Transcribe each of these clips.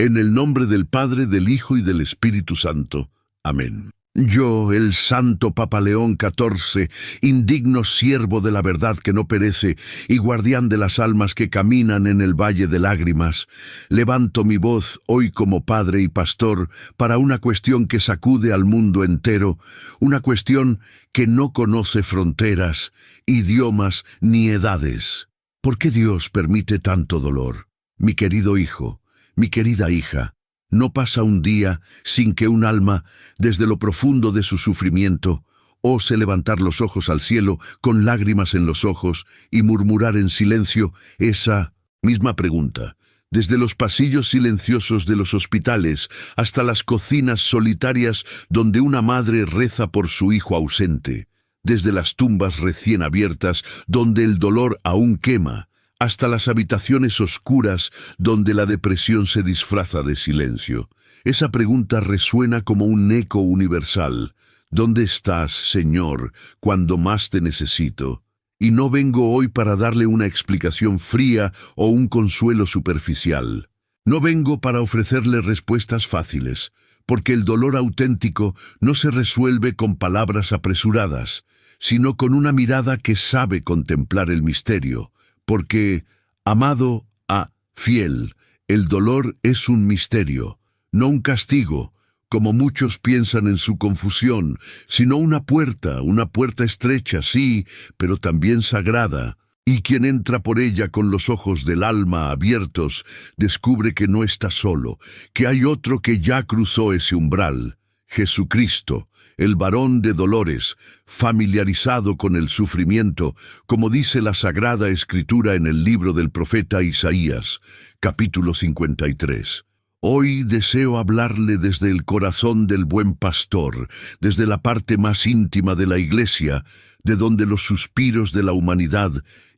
En el nombre del Padre, del Hijo y del Espíritu Santo. Amén. Yo, el Santo Papa León XIV, indigno siervo de la verdad que no perece y guardián de las almas que caminan en el valle de lágrimas, levanto mi voz hoy como padre y pastor para una cuestión que sacude al mundo entero, una cuestión que no conoce fronteras, idiomas ni edades. ¿Por qué Dios permite tanto dolor? Mi querido hijo, mi querida hija, no pasa un día sin que un alma, desde lo profundo de su sufrimiento, ose levantar los ojos al cielo con lágrimas en los ojos y murmurar en silencio esa misma pregunta. Desde los pasillos silenciosos de los hospitales hasta las cocinas solitarias donde una madre reza por su hijo ausente, desde las tumbas recién abiertas donde el dolor aún quema, hasta las habitaciones oscuras donde la depresión se disfraza de silencio. Esa pregunta resuena como un eco universal. ¿Dónde estás, Señor, cuando más te necesito? Y no vengo hoy para darle una explicación fría o un consuelo superficial. No vengo para ofrecerle respuestas fáciles, porque el dolor auténtico no se resuelve con palabras apresuradas, sino con una mirada que sabe contemplar el misterio. Porque, amado fiel, el dolor es un misterio, no un castigo, como muchos piensan en su confusión, sino una puerta estrecha, sí, pero también sagrada, y quien entra por ella con los ojos del alma abiertos, descubre que no está solo, que hay otro que ya cruzó ese umbral, Jesucristo, el varón de dolores, familiarizado con el sufrimiento, como dice la Sagrada Escritura en el libro del profeta Isaías, capítulo 53. Hoy deseo hablarle desde el corazón del buen pastor, desde la parte más íntima de la Iglesia, de donde los suspiros de la humanidad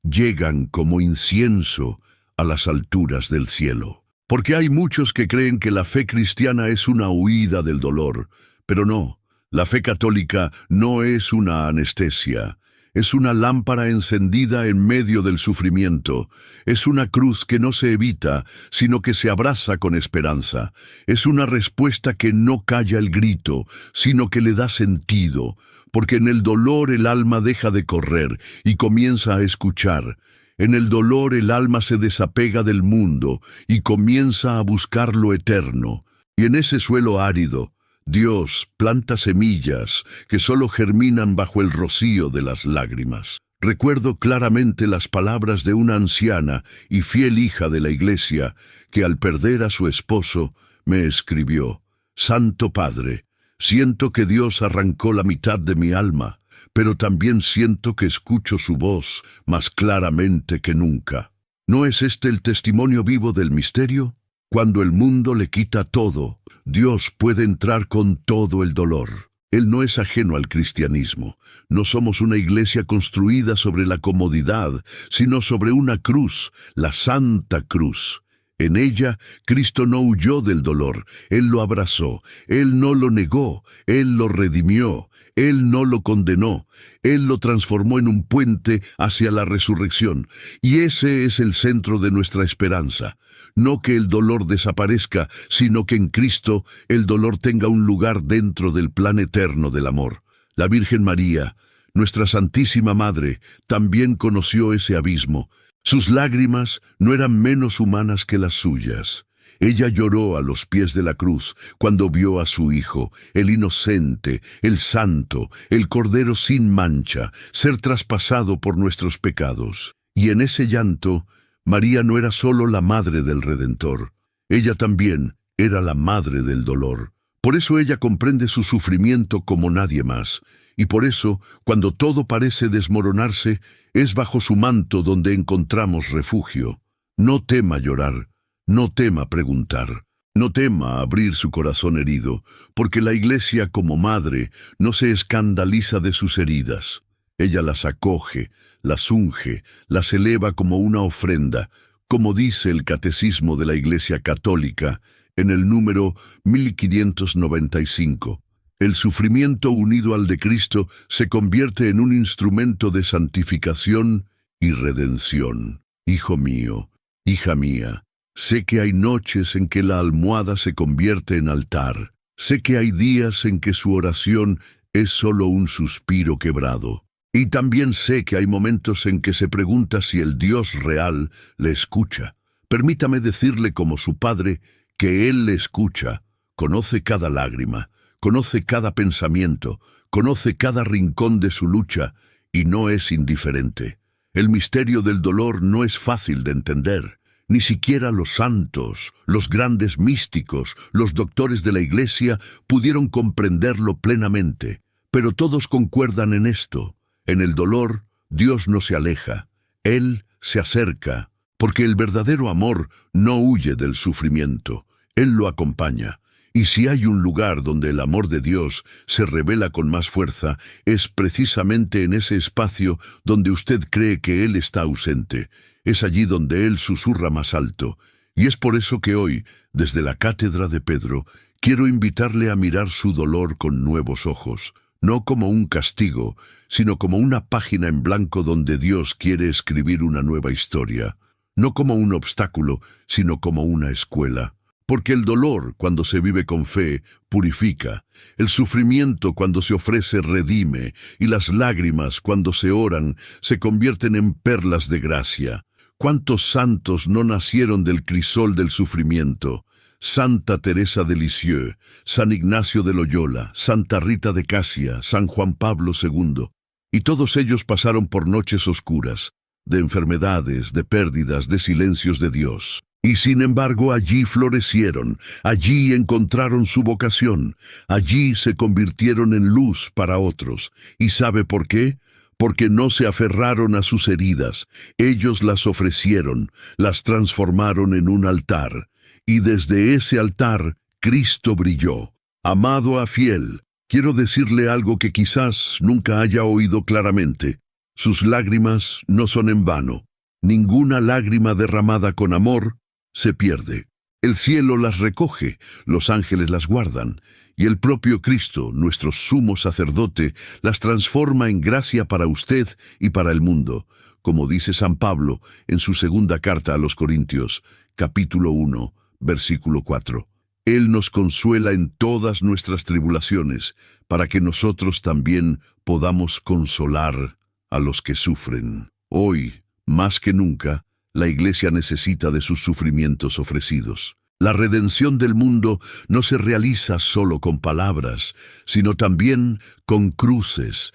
llegan como incienso a las alturas del cielo. Porque hay muchos que creen que la fe cristiana es una huida del dolor, pero no. La fe católica no es una anestesia, es una lámpara encendida en medio del sufrimiento, es una cruz que no se evita, sino que se abraza con esperanza, es una respuesta que no calla el grito, sino que le da sentido, porque en el dolor el alma deja de correr y comienza a escuchar. En el dolor el alma se desapega del mundo y comienza a buscar lo eterno, y en ese suelo árido, Dios planta semillas que solo germinan bajo el rocío de las lágrimas. Recuerdo claramente las palabras de una anciana y fiel hija de la Iglesia que al perder a su esposo me escribió: Santo Padre, siento que Dios arrancó la mitad de mi alma, pero también siento que escucho su voz más claramente que nunca. ¿No es este el testimonio vivo del misterio? Cuando el mundo le quita todo, Dios puede entrar con todo el dolor. Él no es ajeno al cristianismo. No somos una iglesia construida sobre la comodidad, sino sobre una cruz, la Santa Cruz. En ella, Cristo no huyó del dolor, Él lo abrazó, Él no lo negó, Él lo redimió, Él no lo condenó, Él lo transformó en un puente hacia la resurrección. Y ese es el centro de nuestra esperanza. No que el dolor desaparezca, sino que en Cristo el dolor tenga un lugar dentro del plan eterno del amor. La Virgen María, nuestra Santísima Madre, también conoció ese abismo. Sus lágrimas no eran menos humanas que las suyas. Ella lloró a los pies de la cruz cuando vio a su Hijo, el inocente, el santo, el Cordero sin mancha, ser traspasado por nuestros pecados. Y en ese llanto, María no era solo la madre del Redentor, ella también era la madre del dolor. Por eso ella comprende su sufrimiento como nadie más, y por eso, cuando todo parece desmoronarse, es bajo su manto donde encontramos refugio. No tema llorar, no tema preguntar, no tema abrir su corazón herido, porque la Iglesia como madre no se escandaliza de sus heridas. Ella las acoge, las unge, las eleva como una ofrenda, como dice el Catecismo de la Iglesia Católica en el número 1595. El sufrimiento unido al de Cristo se convierte en un instrumento de santificación y redención. Hijo mío, hija mía, Sé que hay noches en que la almohada se convierte en altar. Sé que hay días en que su oración es solo un suspiro quebrado. Y también sé que hay momentos en que se pregunta si el Dios real le escucha. Permítame decirle como su padre que Él le escucha, conoce cada lágrima, conoce cada pensamiento, conoce cada rincón de su lucha y no es indiferente. El misterio del dolor no es fácil de entender. Ni siquiera los santos, los grandes místicos, los doctores de la Iglesia pudieron comprenderlo plenamente. Pero todos concuerdan en esto. En el dolor, Dios no se aleja. Él se acerca, porque el verdadero amor no huye del sufrimiento. Él lo acompaña. Y si hay un lugar donde el amor de Dios se revela con más fuerza, es precisamente en ese espacio donde usted cree que Él está ausente. Es allí donde Él susurra más alto. Y es por eso que hoy, desde la cátedra de Pedro, quiero invitarle a mirar su dolor con nuevos ojos, no como un castigo, sino como una página en blanco donde Dios quiere escribir una nueva historia. No como un obstáculo, sino como una escuela. Porque el dolor, cuando se vive con fe, purifica. El sufrimiento, cuando se ofrece, redime. Y las lágrimas, cuando se oran, se convierten en perlas de gracia. ¿Cuántos santos no nacieron del crisol del sufrimiento? Santa Teresa de Lisieux, San Ignacio de Loyola, Santa Rita de Casia, San Juan Pablo II. Y todos ellos pasaron por noches oscuras, de enfermedades, de pérdidas, de silencios de Dios. Y sin embargo allí florecieron, allí encontraron su vocación, allí se convirtieron en luz para otros. ¿Y sabe por qué? Porque no se aferraron a sus heridas, ellos las ofrecieron, las transformaron en un altar. Y desde ese altar, Cristo brilló. Amado a fiel, quiero decirle algo que quizás nunca haya oído claramente. Sus lágrimas no son en vano. Ninguna lágrima derramada con amor se pierde. El cielo las recoge, los ángeles las guardan, y el propio Cristo, nuestro sumo sacerdote, las transforma en gracia para usted y para el mundo, como dice San Pablo en su segunda carta a los Corintios, capítulo 1, versículo 4. Él nos consuela en todas nuestras tribulaciones, para que nosotros también podamos consolar a los que sufren. Hoy, más que nunca, la Iglesia necesita de sus sufrimientos ofrecidos. La redención del mundo no se realiza solo con palabras, sino también con cruces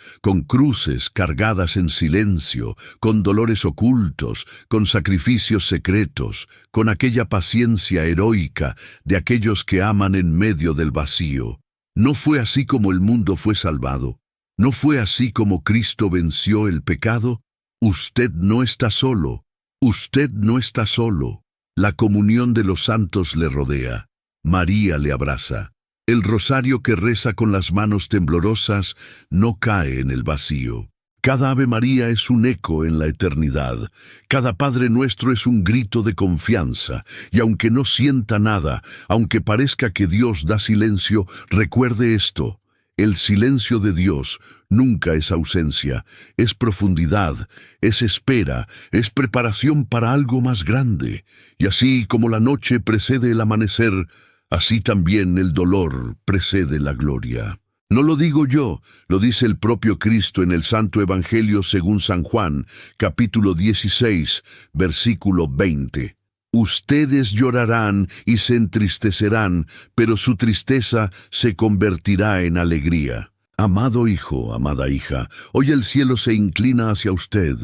cargadas en silencio, con dolores ocultos, con sacrificios secretos, con aquella paciencia heroica de aquellos que aman en medio del vacío. No fue así como el mundo fue salvado. No fue así como Cristo venció el pecado. Usted no está solo. Usted no está solo. La comunión de los santos le rodea. María le abraza. El rosario que reza con las manos temblorosas no cae en el vacío. Cada Ave María es un eco en la eternidad. Cada Padre Nuestro es un grito de confianza. Y aunque no sienta nada, aunque parezca que Dios da silencio, recuerde esto. El silencio de Dios nunca es ausencia, es profundidad, es espera, es preparación para algo más grande. Y así como la noche precede el amanecer, así también el dolor precede la gloria. No lo digo yo, lo dice el propio Cristo en el Santo Evangelio según San Juan, capítulo 16, versículo 20. Ustedes llorarán y se entristecerán, pero su tristeza se convertirá en alegría. Amado hijo, amada hija, hoy el cielo se inclina hacia usted.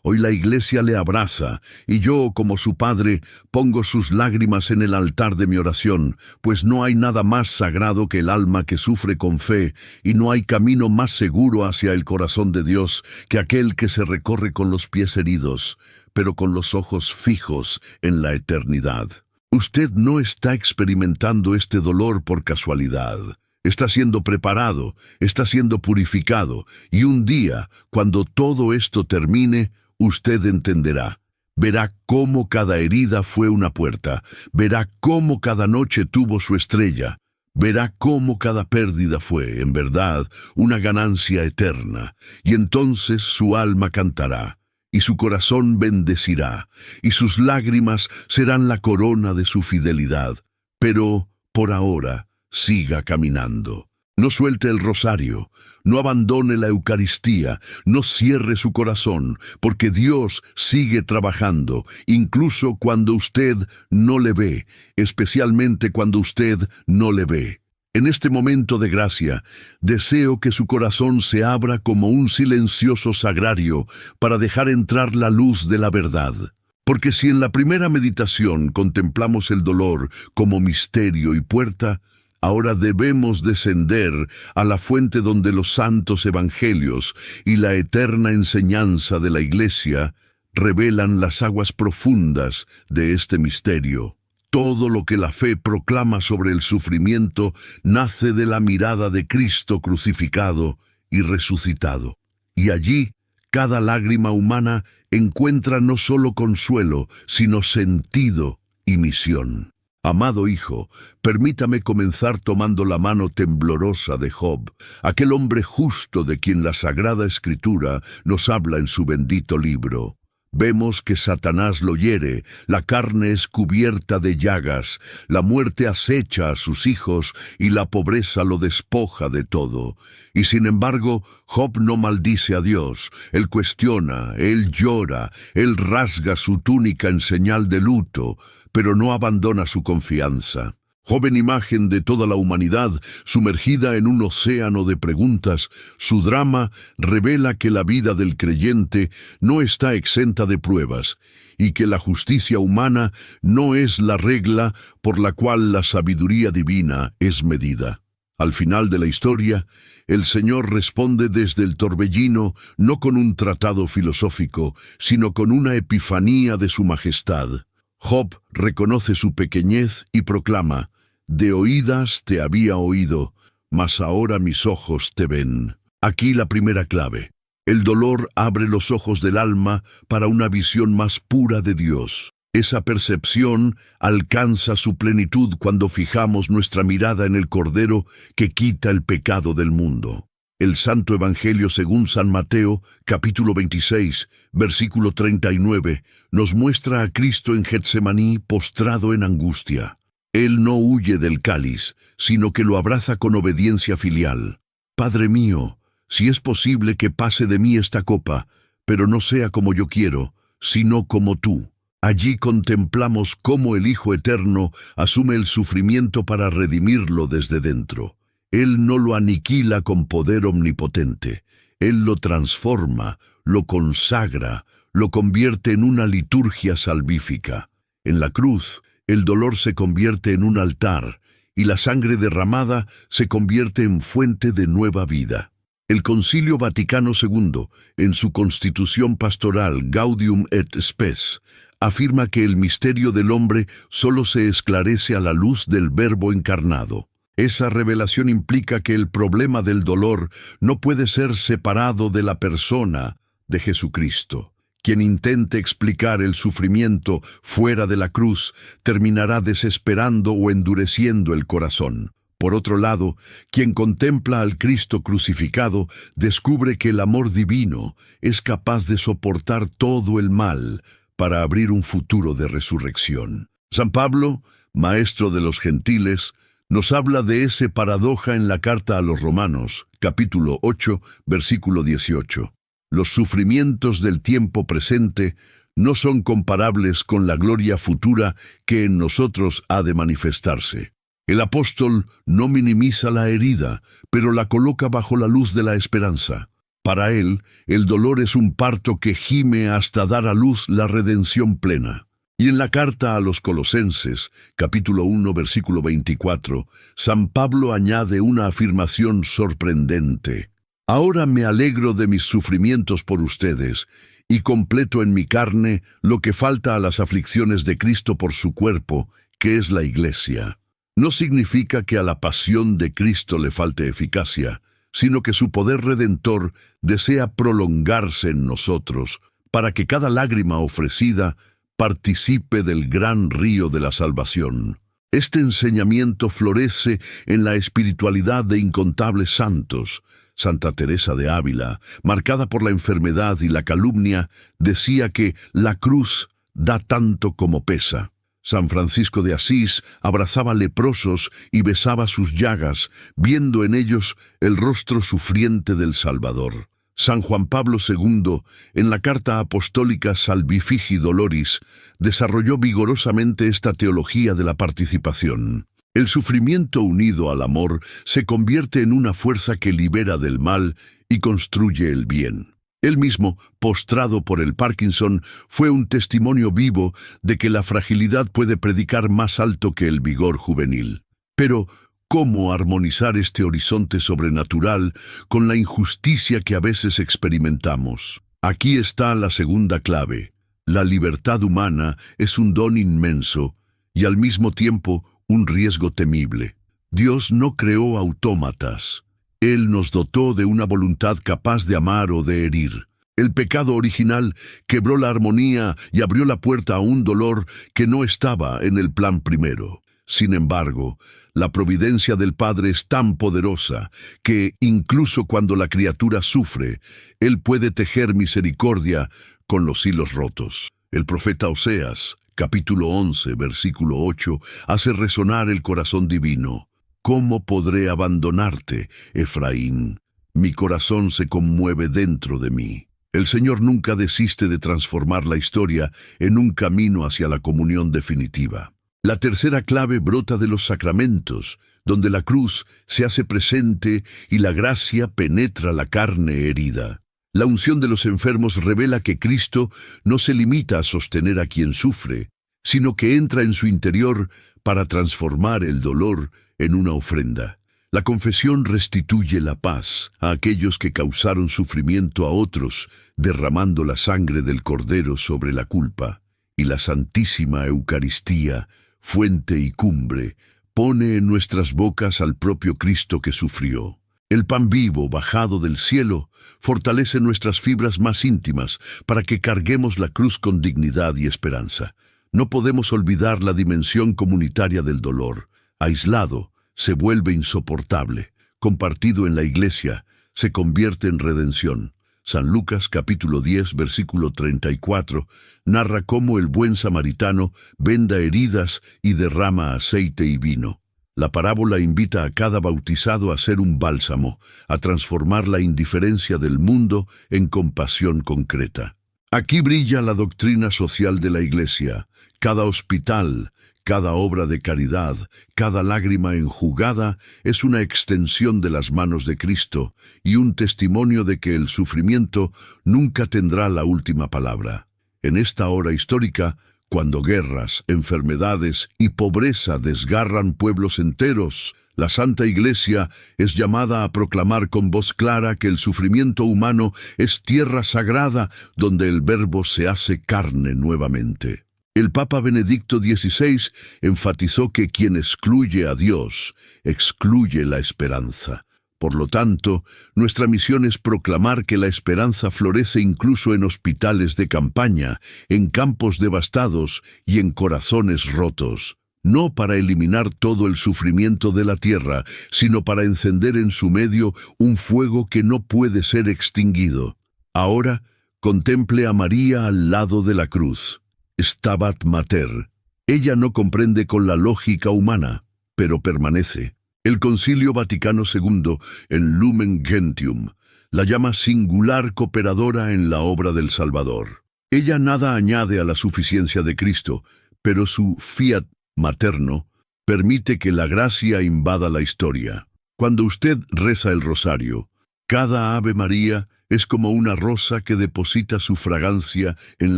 Hoy la Iglesia le abraza, y yo, como su padre, pongo sus lágrimas en el altar de mi oración, pues no hay nada más sagrado que el alma que sufre con fe, y no hay camino más seguro hacia el corazón de Dios que aquel que se recorre con los pies heridos, pero con los ojos fijos en la eternidad. Usted no está experimentando este dolor por casualidad. Está siendo preparado, está siendo purificado, y un día, cuando todo esto termine, usted entenderá. Verá cómo cada herida fue una puerta, verá cómo cada noche tuvo su estrella, verá cómo cada pérdida fue, en verdad, una ganancia eterna, y entonces su alma cantará. y su corazón bendecirá, y sus lágrimas serán la corona de su fidelidad. Pero, por ahora, siga caminando. No suelte el rosario, no abandone la Eucaristía, no cierre su corazón, porque Dios sigue trabajando, incluso cuando usted no le ve, especialmente cuando usted no le ve. En este momento de gracia, deseo que su corazón se abra como un silencioso sagrario para dejar entrar la luz de la verdad. Porque si en la primera meditación contemplamos el dolor como misterio y puerta, ahora debemos descender a la fuente donde los santos evangelios y la eterna enseñanza de la Iglesia revelan las aguas profundas de este misterio. Todo lo que la fe proclama sobre el sufrimiento nace de la mirada de Cristo crucificado y resucitado. Y allí, cada lágrima humana encuentra no solo consuelo, sino sentido y misión. Amado hijo, permítame comenzar tomando la mano temblorosa de Job, aquel hombre justo de quien la Sagrada Escritura nos habla en su bendito libro. Vemos que Satanás lo hiere, la carne es cubierta de llagas, la muerte acecha a sus hijos y la pobreza lo despoja de todo. Y sin embargo, Job no maldice a Dios, él cuestiona, él llora, él rasga su túnica en señal de luto, pero no abandona su confianza. Joven imagen de toda la humanidad, sumergida en un océano de preguntas, su drama revela que la vida del creyente no está exenta de pruebas y que la justicia humana no es la regla por la cual la sabiduría divina es medida. Al final de la historia, el Señor responde desde el torbellino no con un tratado filosófico, sino con una epifanía de su majestad. Job reconoce su pequeñez y proclama: «De oídas te había oído, mas ahora mis ojos te ven». Aquí la primera clave. El dolor abre los ojos del alma para una visión más pura de Dios. Esa percepción alcanza su plenitud cuando fijamos nuestra mirada en el Cordero que quita el pecado del mundo. El Santo Evangelio según San Mateo, capítulo 26, versículo 39, nos muestra a Cristo en Getsemaní postrado en angustia. Él no huye del cáliz, sino que lo abraza con obediencia filial. «Padre mío, si es posible que pase de mí esta copa, pero no sea como yo quiero, sino como tú». Allí contemplamos cómo el Hijo Eterno asume el sufrimiento para redimirlo desde dentro. Él no lo aniquila con poder omnipotente. Él lo transforma, lo consagra, lo convierte en una liturgia salvífica. En la cruz, el dolor se convierte en un altar y la sangre derramada se convierte en fuente de nueva vida. El Concilio Vaticano II, en su constitución pastoral Gaudium et Spes, afirma que el misterio del hombre solo se esclarece a la luz del Verbo encarnado. Esa revelación implica que el problema del dolor no puede ser separado de la persona de Jesucristo. Quien intente explicar el sufrimiento fuera de la cruz terminará desesperando o endureciendo el corazón. Por otro lado, quien contempla al Cristo crucificado descubre que el amor divino es capaz de soportar todo el mal para abrir un futuro de resurrección. San Pablo, maestro de los gentiles, nos habla de esa paradoja en la carta a los Romanos, capítulo 8, versículo 18. Los sufrimientos del tiempo presente no son comparables con la gloria futura que en nosotros ha de manifestarse. El apóstol no minimiza la herida, pero la coloca bajo la luz de la esperanza. Para él, el dolor es un parto que gime hasta dar a luz la redención plena. Y en la carta a los Colosenses, capítulo 1, versículo 24, San Pablo añade una afirmación sorprendente. «Ahora me alegro de mis sufrimientos por ustedes, y completo en mi carne lo que falta a las aflicciones de Cristo por su cuerpo, que es la Iglesia». No significa que a la pasión de Cristo le falte eficacia, sino que su poder redentor desea prolongarse en nosotros, para que cada lágrima ofrecida participe del gran río de la salvación. Este enseñamiento florece en la espiritualidad de incontables santos. Santa Teresa de Ávila, marcada por la enfermedad y la calumnia, decía que la cruz da tanto como pesa. San Francisco de Asís abrazaba leprosos y besaba sus llagas, viendo en ellos el rostro sufriente del Salvador. San Juan Pablo II, en la Carta Apostólica Salvifici Doloris, desarrolló vigorosamente esta teología de la participación. El sufrimiento unido al amor se convierte en una fuerza que libera del mal y construye el bien. Él mismo, postrado por el Parkinson, fue un testimonio vivo de que la fragilidad puede predicar más alto que el vigor juvenil. Pero, ¿cómo armonizar este horizonte sobrenatural con la injusticia que a veces experimentamos? Aquí está la segunda clave. La libertad humana es un don inmenso y al mismo tiempo un riesgo temible. Dios no creó autómatas. Él nos dotó de una voluntad capaz de amar o de herir. El pecado original quebró la armonía y abrió la puerta a un dolor que no estaba en el plan primero. Sin embargo, la providencia del Padre es tan poderosa que, incluso cuando la criatura sufre, Él puede tejer misericordia con los hilos rotos. El profeta Oseas, capítulo 11, versículo 8, hace resonar el corazón divino. ¿Cómo podré abandonarte, Efraín? Mi corazón se conmueve dentro de mí. El Señor nunca desiste de transformar la historia en un camino hacia la comunión definitiva. La tercera clave brota de los sacramentos, donde la cruz se hace presente y la gracia penetra la carne herida. La unción de los enfermos revela que Cristo no se limita a sostener a quien sufre, sino que entra en su interior para transformar el dolor en una ofrenda. La confesión restituye la paz a aquellos que causaron sufrimiento a otros, derramando la sangre del Cordero sobre la culpa. Y la Santísima Eucaristía, fuente y cumbre, pone en nuestras bocas al propio Cristo que sufrió. El pan vivo bajado del cielo fortalece nuestras fibras más íntimas para que carguemos la cruz con dignidad y esperanza. No podemos olvidar la dimensión comunitaria del dolor. Aislado, se vuelve insoportable. Compartido en la Iglesia, se convierte en redención. San Lucas capítulo 10, versículo 34, narra cómo el buen samaritano venda heridas y derrama aceite y vino. La parábola invita a cada bautizado a ser un bálsamo, a transformar la indiferencia del mundo en compasión concreta. Aquí brilla la doctrina social de la Iglesia. Cada hospital, cada obra de caridad, cada lágrima enjugada es una extensión de las manos de Cristo y un testimonio de que el sufrimiento nunca tendrá la última palabra. En esta hora histórica, cuando guerras, enfermedades y pobreza desgarran pueblos enteros, la Santa Iglesia es llamada a proclamar con voz clara que el sufrimiento humano es tierra sagrada donde el Verbo se hace carne nuevamente. El Papa Benedicto XVI enfatizó que quien excluye a Dios, excluye la esperanza. Por lo tanto, nuestra misión es proclamar que la esperanza florece incluso en hospitales de campaña, en campos devastados y en corazones rotos. No para eliminar todo el sufrimiento de la tierra, sino para encender en su medio un fuego que no puede ser extinguido. Ahora, contemple a María al lado de la cruz. Stabat Mater. Ella no comprende con la lógica humana, pero permanece. El Concilio Vaticano II, en Lumen Gentium, la llama singular cooperadora en la obra del Salvador. Ella nada añade a la suficiencia de Cristo, pero su fiat materno permite que la gracia invada la historia. Cuando usted reza el rosario, cada Ave María es como una rosa que deposita su fragancia en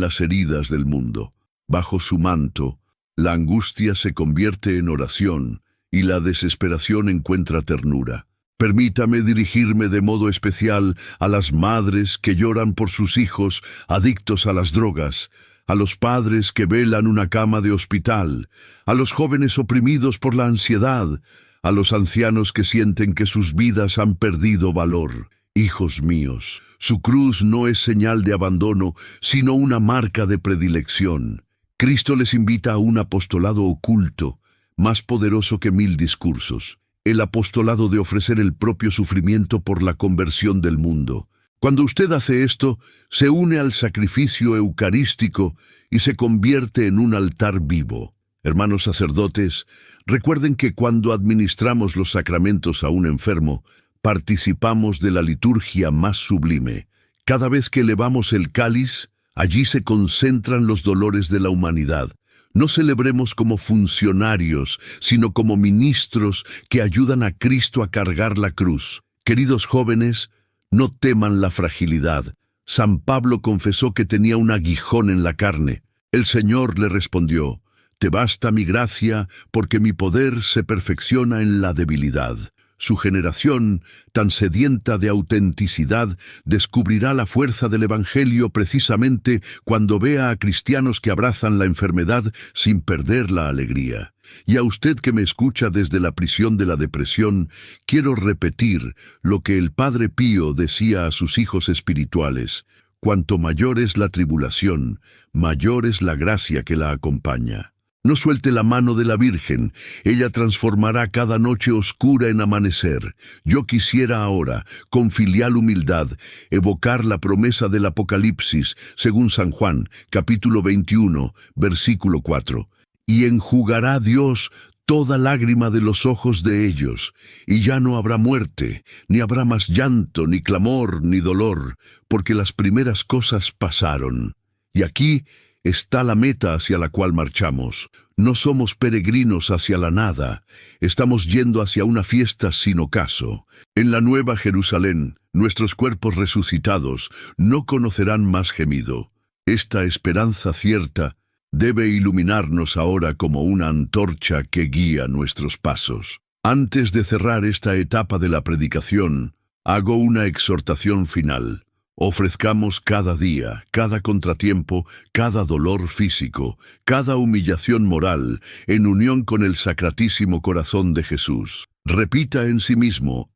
las heridas del mundo. Bajo su manto, la angustia se convierte en oración y la desesperación encuentra ternura. Permítame dirigirme de modo especial a las madres que lloran por sus hijos adictos a las drogas, a los padres que velan una cama de hospital, a los jóvenes oprimidos por la ansiedad, a los ancianos que sienten que sus vidas han perdido valor. Hijos míos, su cruz no es señal de abandono, sino una marca de predilección. Cristo les invita a un apostolado oculto, más poderoso que 1000 discursos. El apostolado de ofrecer el propio sufrimiento por la conversión del mundo. Cuando usted hace esto, se une al sacrificio eucarístico y se convierte en un altar vivo. Hermanos sacerdotes, recuerden que cuando administramos los sacramentos a un enfermo, participamos de la liturgia más sublime. Cada vez que elevamos el cáliz, allí se concentran los dolores de la humanidad. No celebremos como funcionarios, sino como ministros que ayudan a Cristo a cargar la cruz. Queridos jóvenes, no teman la fragilidad. San Pablo confesó que tenía un aguijón en la carne. El Señor le respondió: «Te basta mi gracia, porque mi poder se perfecciona en la debilidad». Su generación, tan sedienta de autenticidad, descubrirá la fuerza del Evangelio precisamente cuando vea a cristianos que abrazan la enfermedad sin perder la alegría. Y a usted que me escucha desde la prisión de la depresión, quiero repetir lo que el Padre Pío decía a sus hijos espirituales: cuanto mayor es la tribulación, mayor es la gracia que la acompaña. No suelte la mano de la Virgen, ella transformará cada noche oscura en amanecer. Yo quisiera ahora, con filial humildad, evocar la promesa del Apocalipsis, según San Juan, capítulo 21, versículo 4. Y enjugará Dios toda lágrima de los ojos de ellos, y ya no habrá muerte, ni habrá más llanto, ni clamor, ni dolor, porque las primeras cosas pasaron. Y aquí está la meta hacia la cual marchamos. No somos peregrinos hacia la nada, estamos yendo hacia una fiesta sin ocaso. En la Nueva Jerusalén, nuestros cuerpos resucitados no conocerán más gemido. Esta esperanza cierta debe iluminarnos ahora como una antorcha que guía nuestros pasos. Antes de cerrar esta etapa de la predicación, hago una exhortación final. Ofrezcamos cada día, cada contratiempo, cada dolor físico, cada humillación moral, en unión con el Sacratísimo Corazón de Jesús. Repita en sí mismo: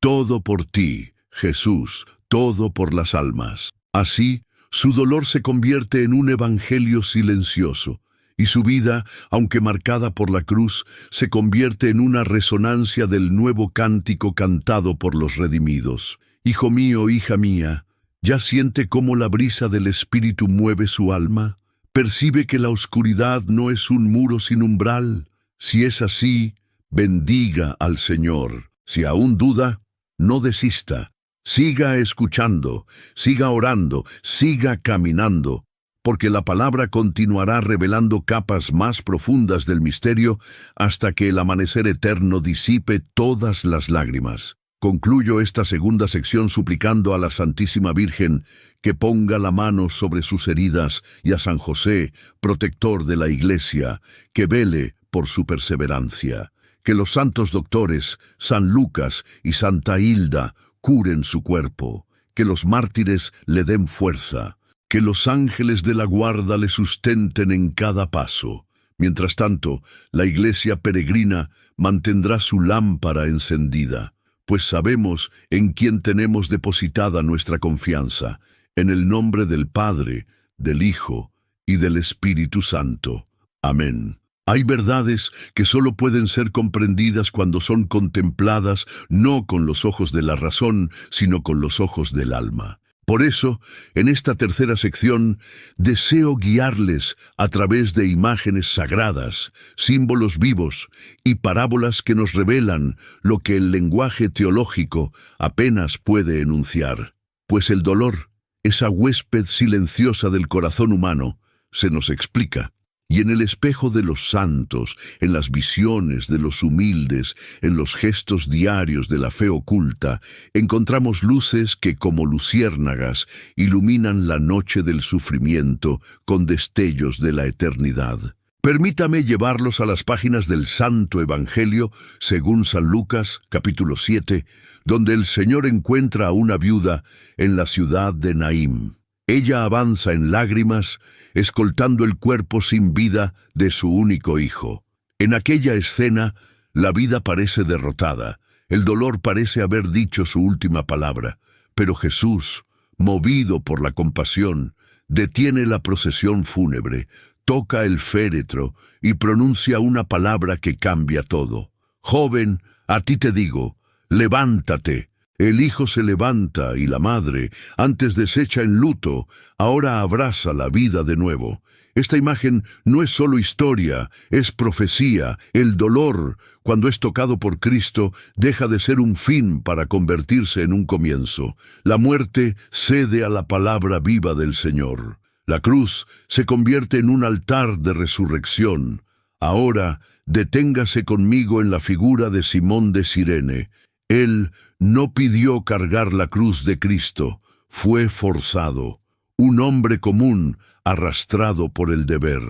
todo por ti, Jesús, todo por las almas. Así, su dolor se convierte en un evangelio silencioso, y su vida, aunque marcada por la cruz, se convierte en una resonancia del nuevo cántico cantado por los redimidos. Hijo mío, hija mía, ¿ya siente cómo la brisa del Espíritu mueve su alma? ¿Percibe que la oscuridad no es un muro sin umbral? Si es así, bendiga al Señor. Si aún duda, no desista. Siga escuchando, siga orando, siga caminando, porque la palabra continuará revelando capas más profundas del misterio hasta que el amanecer eterno disipe todas las lágrimas. Concluyo esta segunda sección suplicando a la Santísima Virgen que ponga la mano sobre sus heridas y a San José, protector de la Iglesia, que vele por su perseverancia. Que los santos doctores, San Lucas y Santa Hilda, curen su cuerpo. Que los mártires le den fuerza. Que los ángeles de la guarda le sustenten en cada paso. Mientras tanto, la Iglesia peregrina mantendrá su lámpara encendida, pues sabemos en quién tenemos depositada nuestra confianza, en el nombre del Padre, del Hijo y del Espíritu Santo. Amén. Hay verdades que solo pueden ser comprendidas cuando son contempladas no con los ojos de la razón, sino con los ojos del alma. Por eso, en esta tercera sección, deseo guiarles a través de imágenes sagradas, símbolos vivos y parábolas que nos revelan lo que el lenguaje teológico apenas puede enunciar. Pues el dolor, esa huésped silenciosa del corazón humano, se nos explica. Y en el espejo de los santos, en las visiones de los humildes, en los gestos diarios de la fe oculta, encontramos luces que, como luciérnagas, iluminan la noche del sufrimiento con destellos de la eternidad. Permítame llevarlos a las páginas del Santo Evangelio, según San Lucas, capítulo 7, donde el Señor encuentra a una viuda en la ciudad de Naín. Ella avanza en lágrimas, escoltando el cuerpo sin vida de su único hijo. En aquella escena, la vida parece derrotada, el dolor parece haber dicho su última palabra, pero Jesús, movido por la compasión, detiene la procesión fúnebre, toca el féretro y pronuncia una palabra que cambia todo. Joven, a ti te digo, levántate. El hijo se levanta y la madre, antes deshecha en luto, ahora abraza la vida de nuevo. Esta imagen no es solo historia, es profecía. El dolor, cuando es tocado por Cristo, deja de ser un fin para convertirse en un comienzo. La muerte cede a la palabra viva del Señor. La cruz se convierte en un altar de resurrección. Ahora, deténgase conmigo en la figura de Simón de Cirene. Él no pidió cargar la cruz de Cristo, fue forzado. Un hombre común, arrastrado por el deber.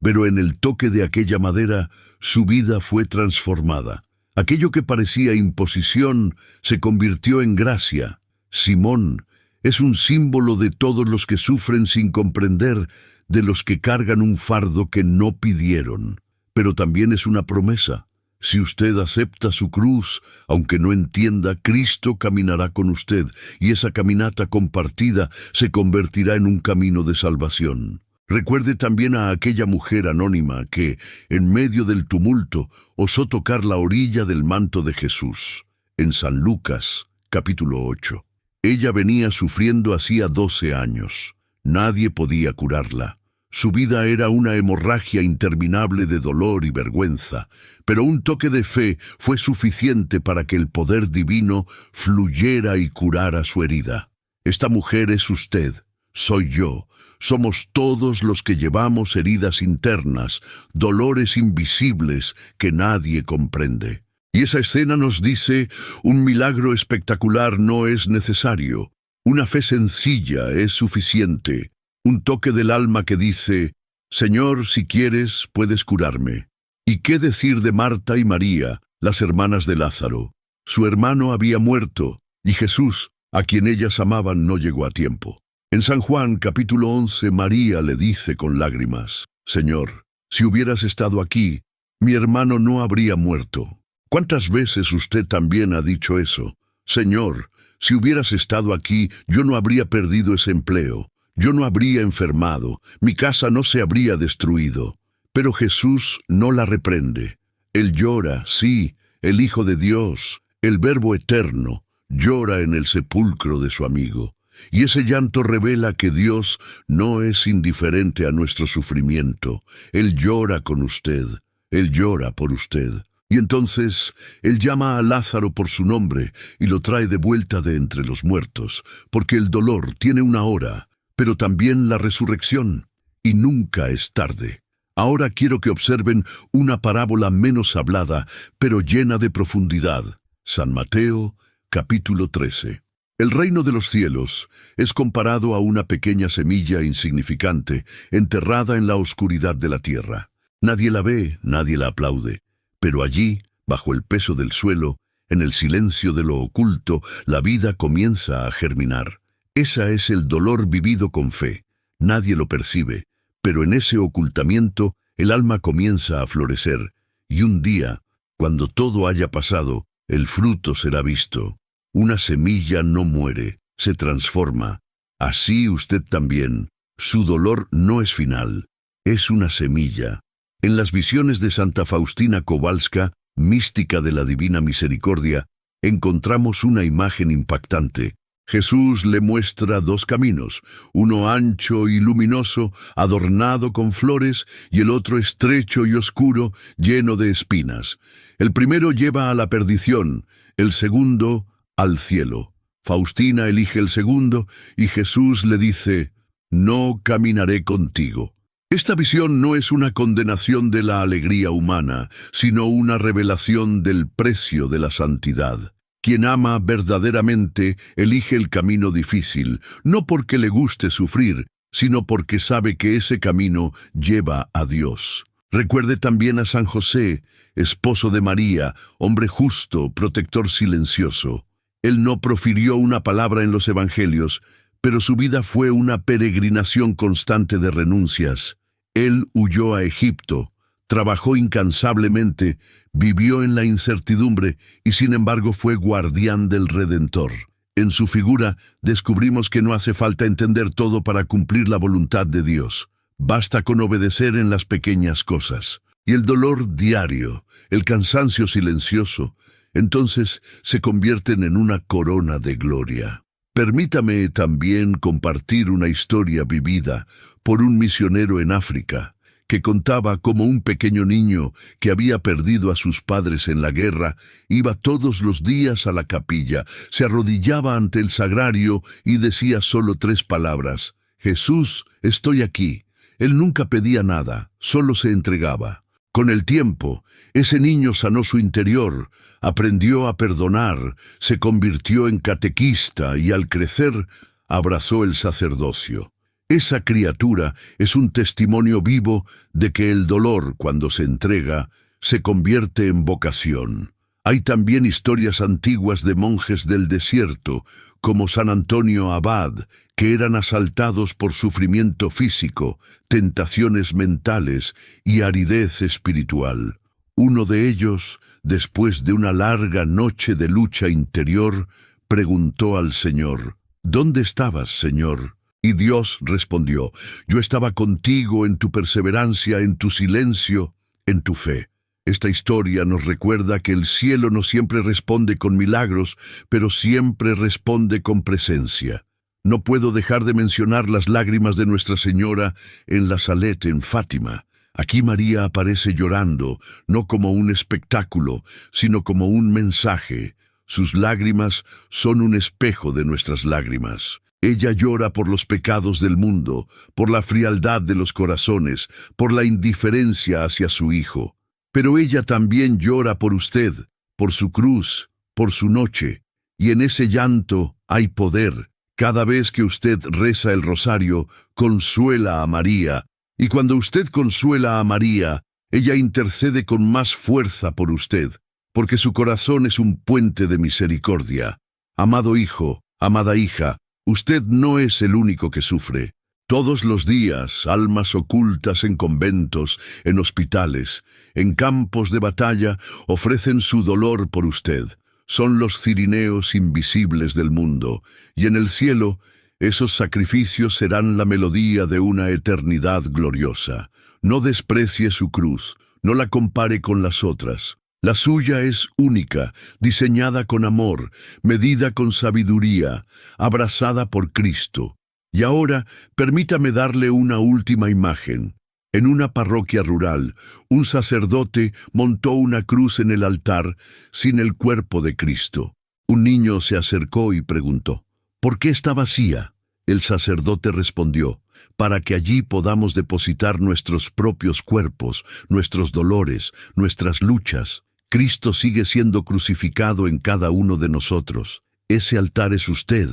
Pero en el toque de aquella madera, su vida fue transformada. Aquello que parecía imposición se convirtió en gracia. Simón es un símbolo de todos los que sufren sin comprender, de los que cargan un fardo que no pidieron. Pero también es una promesa. Si usted acepta su cruz, aunque no entienda, Cristo caminará con usted, y esa caminata compartida se convertirá en un camino de salvación. Recuerde también a aquella mujer anónima que, en medio del tumulto, osó tocar la orilla del manto de Jesús. En San Lucas, capítulo 8. Ella venía sufriendo hacía 12 años. Nadie podía curarla. Su vida era una hemorragia interminable de dolor y vergüenza, pero un toque de fe fue suficiente para que el poder divino fluyera y curara su herida. Esta mujer es usted, soy yo, somos todos los que llevamos heridas internas, dolores invisibles que nadie comprende. Y esa escena nos dice, un milagro espectacular no es necesario, una fe sencilla es suficiente. Un toque del alma que dice, Señor, si quieres, puedes curarme. ¿Y qué decir de Marta y María, las hermanas de Lázaro? Su hermano había muerto, y Jesús, a quien ellas amaban, no llegó a tiempo. En San Juan, capítulo 11, María le dice con lágrimas, Señor, si hubieras estado aquí, mi hermano no habría muerto. ¿Cuántas veces usted también ha dicho eso? Señor, si hubieras estado aquí, yo no habría perdido ese empleo. Yo no habría enfermado, mi casa no se habría destruido. Pero Jesús no la reprende. Él llora, sí, el Hijo de Dios, el Verbo eterno, llora en el sepulcro de su amigo. Y ese llanto revela que Dios no es indiferente a nuestro sufrimiento. Él llora con usted, Él llora por usted. Y entonces Él llama a Lázaro por su nombre y lo trae de vuelta de entre los muertos, porque el dolor tiene una hora, pero también la resurrección, y nunca es tarde. Ahora quiero que observen una parábola menos hablada, pero llena de profundidad. San Mateo, capítulo 13. El reino de los cielos es comparado a una pequeña semilla insignificante, enterrada en la oscuridad de la tierra. Nadie la ve, nadie la aplaude, pero allí, bajo el peso del suelo, en el silencio de lo oculto, la vida comienza a germinar. Ese es el dolor vivido con fe. Nadie lo percibe, pero en ese ocultamiento el alma comienza a florecer, y un día, cuando todo haya pasado, el fruto será visto. Una semilla no muere, se transforma. Así usted también. Su dolor no es final, es una semilla. En las visiones de Santa Faustina Kowalska, mística de la Divina Misericordia, encontramos una imagen impactante. Jesús le muestra dos caminos, uno ancho y luminoso, adornado con flores, y el otro estrecho y oscuro, lleno de espinas. El primero lleva a la perdición, el segundo al cielo. Faustina elige el segundo, y Jesús le dice, no caminaré contigo. Esta visión no es una condenación de la alegría humana, sino una revelación del precio de la santidad. Quien ama verdaderamente elige el camino difícil, no porque le guste sufrir, sino porque sabe que ese camino lleva a Dios. Recuerde también a San José, esposo de María, hombre justo, protector silencioso. Él no profirió una palabra en los evangelios, pero su vida fue una peregrinación constante de renuncias. Él huyó a Egipto, trabajó incansablemente, vivió en la incertidumbre y sin embargo fue guardián del Redentor. En su figura descubrimos que no hace falta entender todo para cumplir la voluntad de Dios. Basta con obedecer en las pequeñas cosas. Y el dolor diario, el cansancio silencioso, entonces se convierten en una corona de gloria. Permítame también compartir una historia vivida por un misionero en África, que contaba cómo un pequeño niño que había perdido a sus padres en la guerra iba todos los días a la capilla, se arrodillaba ante el sagrario y decía solo 3 palabras: Jesús, estoy aquí. Él nunca pedía nada, solo se entregaba. Con el tiempo, ese niño sanó su interior, aprendió a perdonar, se convirtió en catequista y al crecer abrazó el sacerdocio. Esa criatura es un testimonio vivo de que el dolor, cuando se entrega, se convierte en vocación. Hay también historias antiguas de monjes del desierto, como San Antonio Abad, que eran asaltados por sufrimiento físico, tentaciones mentales y aridez espiritual. Uno de ellos, después de una larga noche de lucha interior, preguntó al Señor: ¿Dónde estabas, Señor? Y Dios respondió: Yo estaba contigo en tu perseverancia, en tu silencio, en tu fe. Esta historia nos recuerda que el cielo no siempre responde con milagros, pero siempre responde con presencia. No puedo dejar de mencionar las lágrimas de Nuestra Señora en la Salette en Fátima. Aquí María aparece llorando, no como un espectáculo, sino como un mensaje. Sus lágrimas son un espejo de nuestras lágrimas. Ella llora por los pecados del mundo, por la frialdad de los corazones, por la indiferencia hacia su Hijo. Pero ella también llora por usted, por su cruz, por su noche. Y en ese llanto hay poder. Cada vez que usted reza el rosario, consuela a María. Y cuando usted consuela a María, ella intercede con más fuerza por usted, porque su corazón es un puente de misericordia. Amado hijo, amada hija, usted no es el único que sufre. Todos los días, almas ocultas en conventos, en hospitales, en campos de batalla, ofrecen su dolor por usted. Son los cirineos invisibles del mundo, y en el cielo, esos sacrificios serán la melodía de una eternidad gloriosa. No desprecie su cruz, no la compare con las otras. La suya es única, diseñada con amor, medida con sabiduría, abrazada por Cristo. Y ahora, permítame darle una última imagen. En una parroquia rural, un sacerdote montó una cruz en el altar sin el cuerpo de Cristo. Un niño se acercó y preguntó: ¿por qué está vacía? El sacerdote respondió: para que allí podamos depositar nuestros propios cuerpos, nuestros dolores, nuestras luchas. Cristo sigue siendo crucificado en cada uno de nosotros. Ese altar es usted,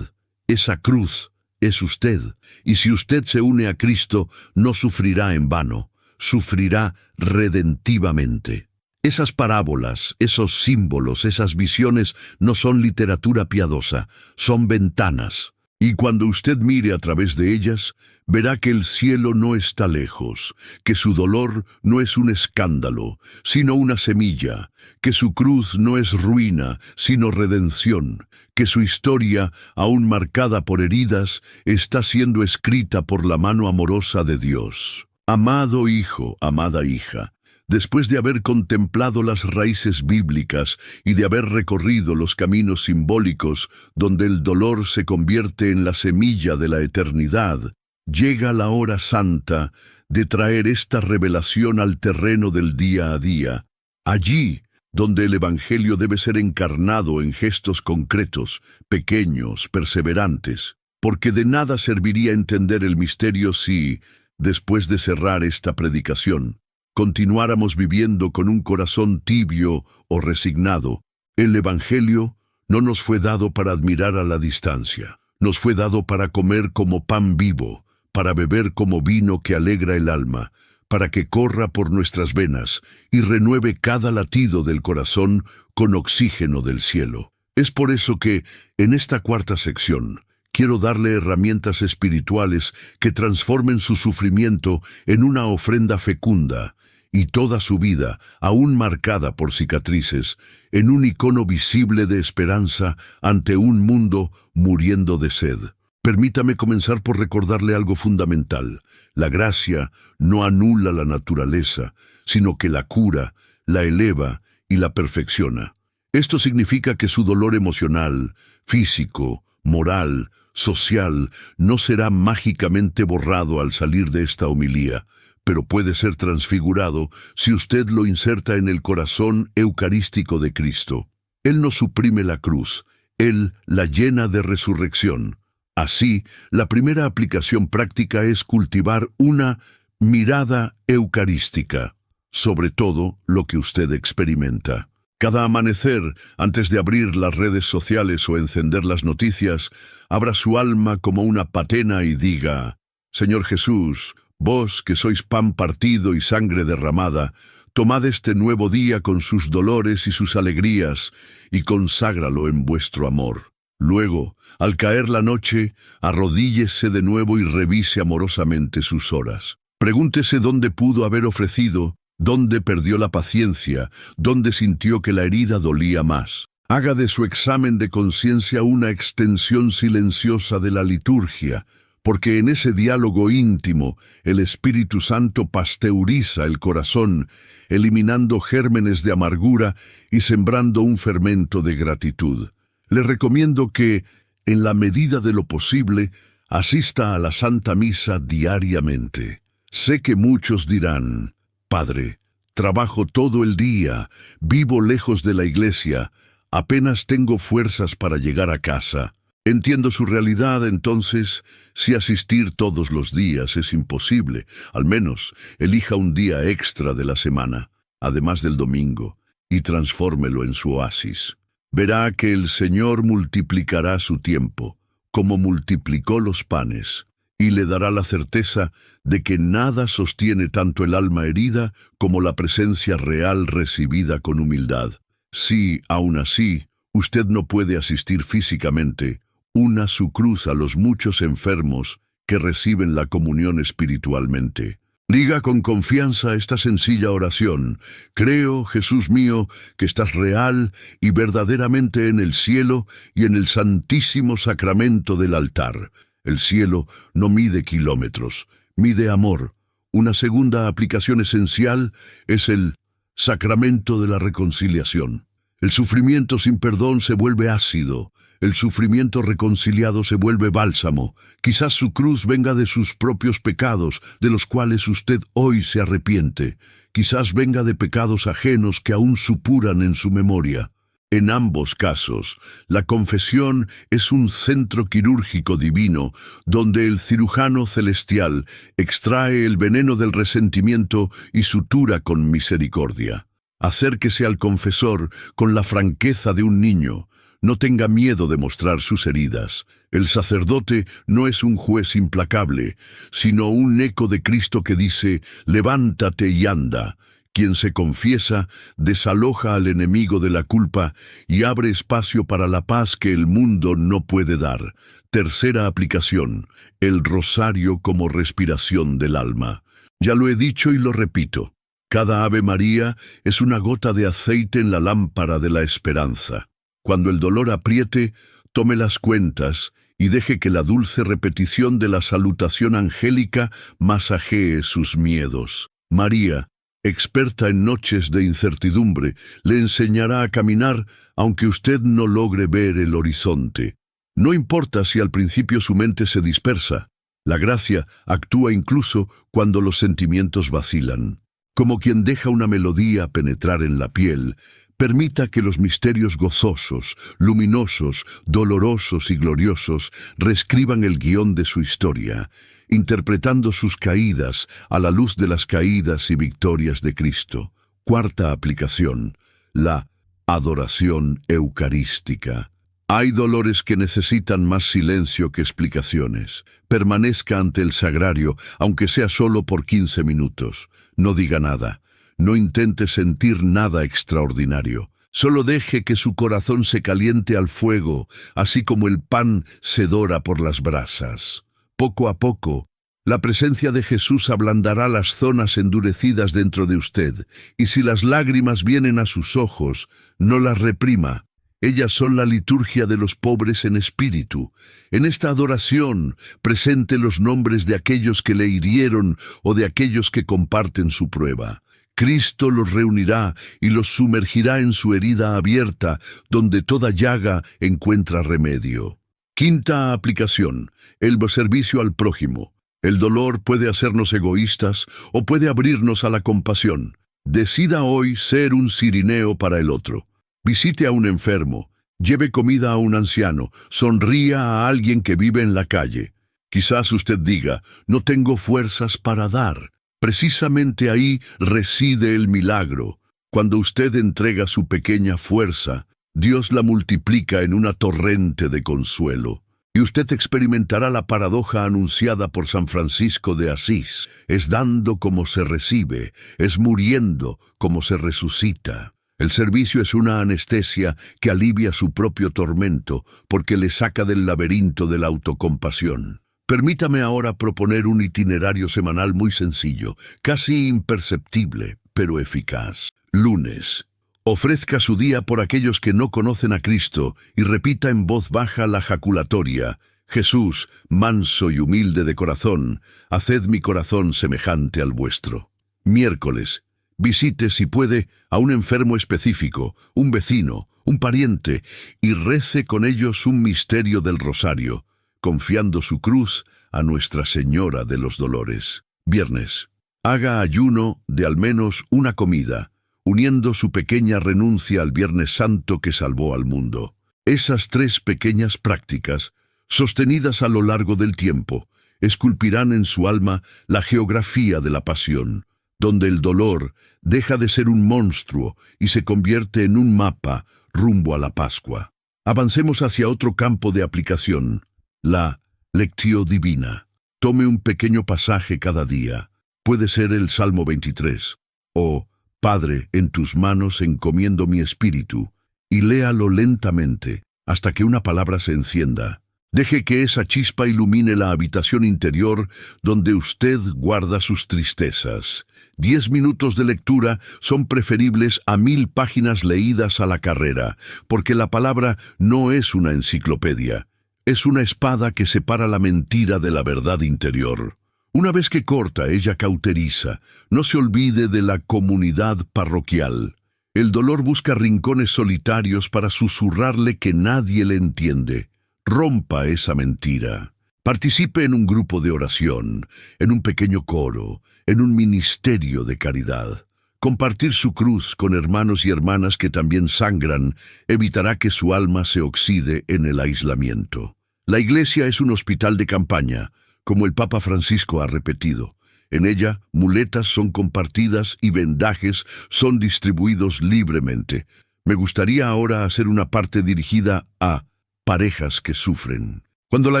esa cruz es usted, y si usted se une a Cristo, no sufrirá en vano, sufrirá redentivamente. Esas parábolas, esos símbolos, esas visiones no son literatura piadosa, son ventanas. Y cuando usted mire a través de ellas, verá que el cielo no está lejos, que su dolor no es un escándalo, sino una semilla, que su cruz no es ruina, sino redención, que su historia, aún marcada por heridas, está siendo escrita por la mano amorosa de Dios. Amado hijo, amada hija, después de haber contemplado las raíces bíblicas y de haber recorrido los caminos simbólicos donde el dolor se convierte en la semilla de la eternidad, llega la hora santa de traer esta revelación al terreno del día a día. Allí, donde el Evangelio debe ser encarnado en gestos concretos, pequeños, perseverantes, porque de nada serviría entender el misterio si, después de cerrar esta predicación, continuáramos viviendo con un corazón tibio o resignado. El Evangelio no nos fue dado para admirar a la distancia, nos fue dado para comer como pan vivo, para beber como vino que alegra el alma, para que corra por nuestras venas y renueve cada latido del corazón con oxígeno del cielo. Es por eso que, en esta cuarta sección, quiero darle herramientas espirituales que transformen su sufrimiento en una ofrenda fecunda, y toda su vida, aún marcada por cicatrices, en un icono visible de esperanza ante un mundo muriendo de sed. Permítame comenzar por recordarle algo fundamental. La gracia no anula la naturaleza, sino que la cura, la eleva y la perfecciona. Esto significa que su dolor emocional, físico, moral, social, no será mágicamente borrado al salir de esta homilía, pero puede ser transfigurado si usted lo inserta en el corazón eucarístico de Cristo. Él no suprime la cruz, Él la llena de resurrección. Así, la primera aplicación práctica es cultivar una mirada eucarística sobre todo lo que usted experimenta. Cada amanecer, antes de abrir las redes sociales o encender las noticias, abra su alma como una patena y diga: Señor Jesús, vos que sois pan partido y sangre derramada, tomad este nuevo día con sus dolores y sus alegrías y conságralo en vuestro amor. Luego, al caer la noche, arrodíllese de nuevo y revise amorosamente sus horas. Pregúntese dónde pudo haber ofrecido, dónde perdió la paciencia, dónde sintió que la herida dolía más. Haga de su examen de conciencia una extensión silenciosa de la liturgia, porque en ese diálogo íntimo el Espíritu Santo pasteuriza el corazón, eliminando gérmenes de amargura y sembrando un fermento de gratitud. Le recomiendo que, en la medida de lo posible, asista a la Santa Misa diariamente. Sé que muchos dirán: Padre, trabajo todo el día, vivo lejos de la iglesia, apenas tengo fuerzas para llegar a casa. Entiendo su realidad, entonces, si asistir todos los días es imposible, al menos elija un día extra de la semana, además del domingo, y transfórmelo en su oasis. Verá que el Señor multiplicará su tiempo, como multiplicó los panes, y le dará la certeza de que nada sostiene tanto el alma herida como la presencia real recibida con humildad. Si, aún así, usted no puede asistir físicamente, una su cruz a los muchos enfermos que reciben la comunión espiritualmente. Diga con confianza esta sencilla oración: Creo, Jesús mío, que estás real y verdaderamente en el cielo y en el santísimo sacramento del altar. El cielo no mide kilómetros, mide amor. Una segunda aplicación esencial es el sacramento de la reconciliación. El sufrimiento sin perdón se vuelve ácido. El sufrimiento reconciliado se vuelve bálsamo. Quizás su cruz venga de sus propios pecados, de los cuales usted hoy se arrepiente. Quizás venga de pecados ajenos que aún supuran en su memoria. En ambos casos, la confesión es un centro quirúrgico divino, donde el cirujano celestial extrae el veneno del resentimiento y sutura con misericordia. Acérquese al confesor con la franqueza de un niño. No tenga miedo de mostrar sus heridas. El sacerdote no es un juez implacable, sino un eco de Cristo que dice: levántate y anda. Quien se confiesa desaloja al enemigo de la culpa y abre espacio para la paz que el mundo no puede dar. Tercera aplicación: el rosario como respiración del alma. Ya lo he dicho y lo repito. Cada Ave María es una gota de aceite en la lámpara de la esperanza. Cuando el dolor apriete, tome las cuentas y deje que la dulce repetición de la salutación angélica masajee sus miedos. María, experta en noches de incertidumbre, le enseñará a caminar aunque usted no logre ver el horizonte. No importa si al principio su mente se dispersa. La gracia actúa incluso cuando los sentimientos vacilan. Como quien deja una melodía penetrar en la piel, permita que los misterios gozosos, luminosos, dolorosos y gloriosos reescriban el guión de su historia, interpretando sus caídas a la luz de las caídas y victorias de Cristo. Cuarta aplicación: la adoración eucarística. Hay dolores que necesitan más silencio que explicaciones. Permanezca ante el sagrario, aunque sea solo por 15 minutos. No diga nada. No intente sentir nada extraordinario. Solo deje que su corazón se caliente al fuego, así como el pan se dora por las brasas. Poco a poco, la presencia de Jesús ablandará las zonas endurecidas dentro de usted, y si las lágrimas vienen a sus ojos, no las reprima. Ellas son la liturgia de los pobres en espíritu. En esta adoración, presente los nombres de aquellos que le hirieron o de aquellos que comparten su prueba. Cristo los reunirá y los sumergirá en su herida abierta, donde toda llaga encuentra remedio. Quinta aplicación: el servicio al prójimo. El dolor puede hacernos egoístas o puede abrirnos a la compasión. Decida hoy ser un cirineo para el otro. Visite a un enfermo, lleve comida a un anciano, sonría a alguien que vive en la calle. Quizás usted diga, no tengo fuerzas para dar. Precisamente ahí reside el milagro. Cuando usted entrega su pequeña fuerza, Dios la multiplica en una torrente de consuelo. Y usted experimentará la paradoja anunciada por San Francisco de Asís. Es dando como se recibe, es muriendo como se resucita. El servicio es una anestesia que alivia su propio tormento porque le saca del laberinto de la autocompasión. Permítame ahora proponer un itinerario semanal muy sencillo, casi imperceptible, pero eficaz. Lunes. Ofrezca su día por aquellos que no conocen a Cristo y repita en voz baja la jaculatoria: Jesús, manso y humilde de corazón, haced mi corazón semejante al vuestro. Miércoles. Visite, si puede, a un enfermo específico, un vecino, un pariente, y rece con ellos un misterio del rosario, confiando su cruz a Nuestra Señora de los Dolores. Viernes. Haga ayuno de al menos una comida, uniendo su pequeña renuncia al Viernes Santo que salvó al mundo. Esas 3 pequeñas prácticas, sostenidas a lo largo del tiempo, esculpirán en su alma la geografía de la pasión, donde el dolor deja de ser un monstruo y se convierte en un mapa rumbo a la Pascua. Avancemos hacia otro campo de aplicación, la lectio divina. Tome un pequeño pasaje cada día. Puede ser el Salmo 23 o Padre, en tus manos encomiendo mi espíritu, y léalo lentamente hasta que una palabra se encienda. Deje que esa chispa ilumine la habitación interior donde usted guarda sus tristezas. 10 minutos de lectura son preferibles a 1000 páginas leídas a la carrera, porque la palabra no es una enciclopedia, es una espada que separa la mentira de la verdad interior. Una vez que corta, ella cauteriza. No se olvide de la comunidad parroquial. El dolor busca rincones solitarios para susurrarle que nadie le entiende. Rompa esa mentira. Participe en un grupo de oración, en un pequeño coro, en un ministerio de caridad. Compartir su cruz con hermanos y hermanas que también sangran evitará que su alma se oxide en el aislamiento. La iglesia es un hospital de campaña, como el Papa Francisco ha repetido. En ella, muletas son compartidas y vendajes son distribuidos libremente. Me gustaría ahora hacer una parte dirigida a parejas que sufren. Cuando la